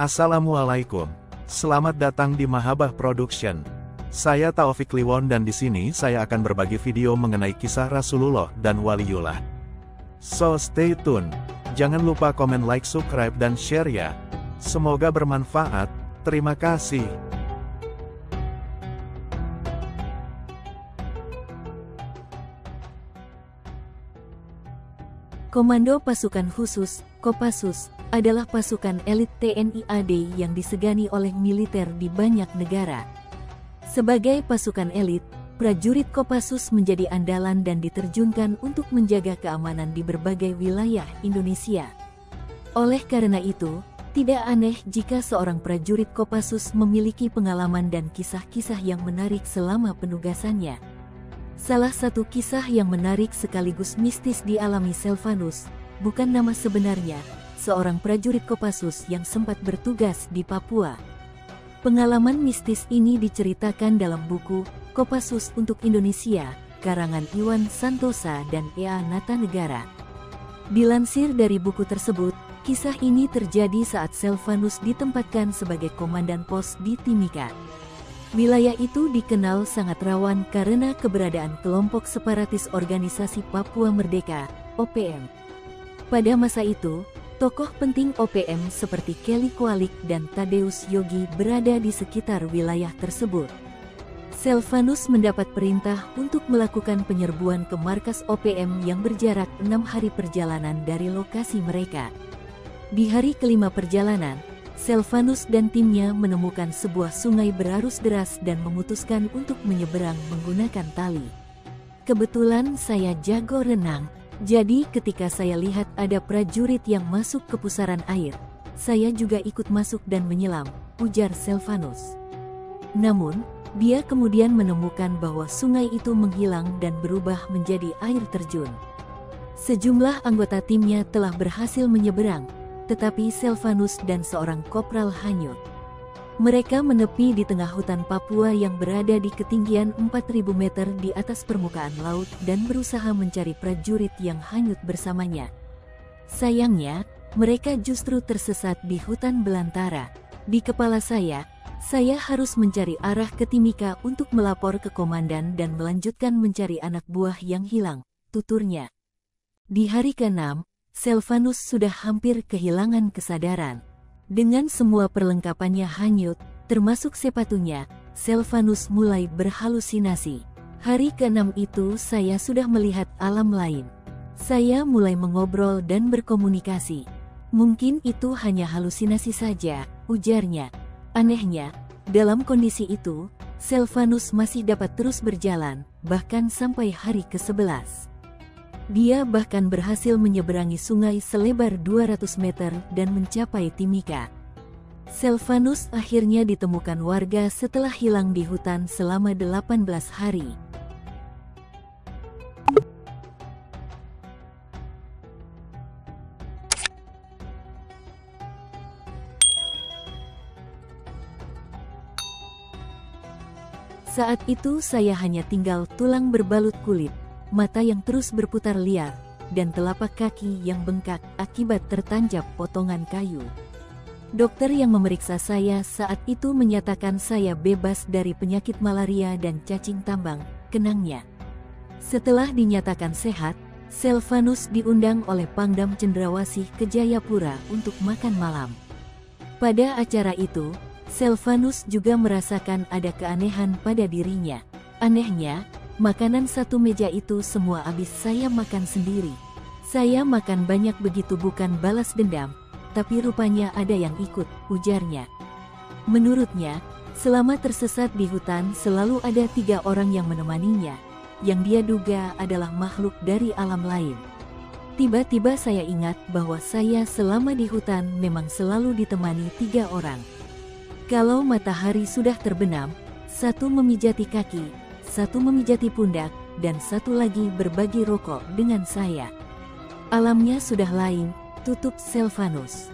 Assalamualaikum. Selamat datang di Mahabah Production. Saya Taufik Liwon dan di sini saya akan berbagi video mengenai kisah Rasulullah dan Waliullah. So stay tune. Jangan lupa komen, like, subscribe dan share ya. Semoga bermanfaat. Terima kasih. Komando Pasukan Khusus, Kopassus, adalah pasukan elit TNI AD yang disegani oleh militer di banyak negara. Sebagai pasukan elit, prajurit Kopassus menjadi andalan dan diterjunkan untuk menjaga keamanan di berbagai wilayah Indonesia. Oleh karena itu, tidak aneh jika seorang prajurit Kopassus memiliki pengalaman dan kisah-kisah yang menarik selama penugasannya. Salah satu kisah yang menarik sekaligus mistis dialami Selvanus, bukan nama sebenarnya, seorang prajurit Kopassus yang sempat bertugas di Papua. Pengalaman mistis ini diceritakan dalam buku Kopassus untuk Indonesia, karangan Iwan Santosa dan E.A. Natanegara. Dilansir dari buku tersebut, kisah ini terjadi saat Selvanus ditempatkan sebagai komandan pos di Timika. Wilayah itu dikenal sangat rawan karena keberadaan kelompok separatis Organisasi Papua Merdeka, OPM. Pada masa itu, tokoh penting OPM seperti Kelly Koalik dan Tadeus Yogi berada di sekitar wilayah tersebut. Selvanus mendapat perintah untuk melakukan penyerbuan ke markas OPM yang berjarak 6 hari perjalanan dari lokasi mereka. Di hari kelima perjalanan, Selvanus dan timnya menemukan sebuah sungai berarus deras dan memutuskan untuk menyeberang menggunakan tali. Kebetulan saya jago renang, jadi ketika saya lihat ada prajurit yang masuk ke pusaran air, saya juga ikut masuk dan menyelam, ujar Selvanus. Namun, dia kemudian menemukan bahwa sungai itu menghilang dan berubah menjadi air terjun. Sejumlah anggota timnya telah berhasil menyeberang, tetapi Selvanus dan seorang kopral hanyut. Mereka menepi di tengah hutan Papua yang berada di ketinggian 4.000 meter di atas permukaan laut dan berusaha mencari prajurit yang hanyut bersamanya. Sayangnya, mereka justru tersesat di hutan belantara. Di kepala saya harus mencari arah ke Timika untuk melapor ke komandan dan melanjutkan mencari anak buah yang hilang, tuturnya. Di hari ke-6, Selvanus sudah hampir kehilangan kesadaran. Dengan semua perlengkapannya hanyut, termasuk sepatunya, Selvanus mulai berhalusinasi. Hari ke-6 itu saya sudah melihat alam lain. Saya mulai mengobrol dan berkomunikasi. Mungkin itu hanya halusinasi saja, ujarnya. Anehnya, dalam kondisi itu, Selvanus masih dapat terus berjalan, bahkan sampai hari ke-11. Dia bahkan berhasil menyeberangi sungai selebar 200 meter dan mencapai Timika. Selvanus akhirnya ditemukan warga setelah hilang di hutan selama 18 hari. Saat itu saya hanya tinggal tulang berbalut kulit, mata yang terus berputar liar, dan telapak kaki yang bengkak akibat tertancap potongan kayu. Dokter yang memeriksa saya saat itu menyatakan saya bebas dari penyakit malaria dan cacing tambang, kenangnya. Setelah dinyatakan sehat, Selvanus diundang oleh Pangdam Cendrawasih ke Jayapura untuk makan malam. Pada acara itu, Selvanus juga merasakan ada keanehan pada dirinya. Anehnya, makanan satu meja itu semua habis saya makan sendiri. Saya makan banyak begitu bukan balas dendam, tapi rupanya ada yang ikut, ujarnya. Menurutnya, selama tersesat di hutan selalu ada 3 orang yang menemaninya, yang dia duga adalah makhluk dari alam lain. Tiba-tiba saya ingat bahwa saya selama di hutan memang selalu ditemani 3 orang. Kalau matahari sudah terbenam, satu memijati kaki, satu memijati pundak, dan satu lagi berbagi rokok dengan saya. Alamnya sudah lain, tutup Selvanus.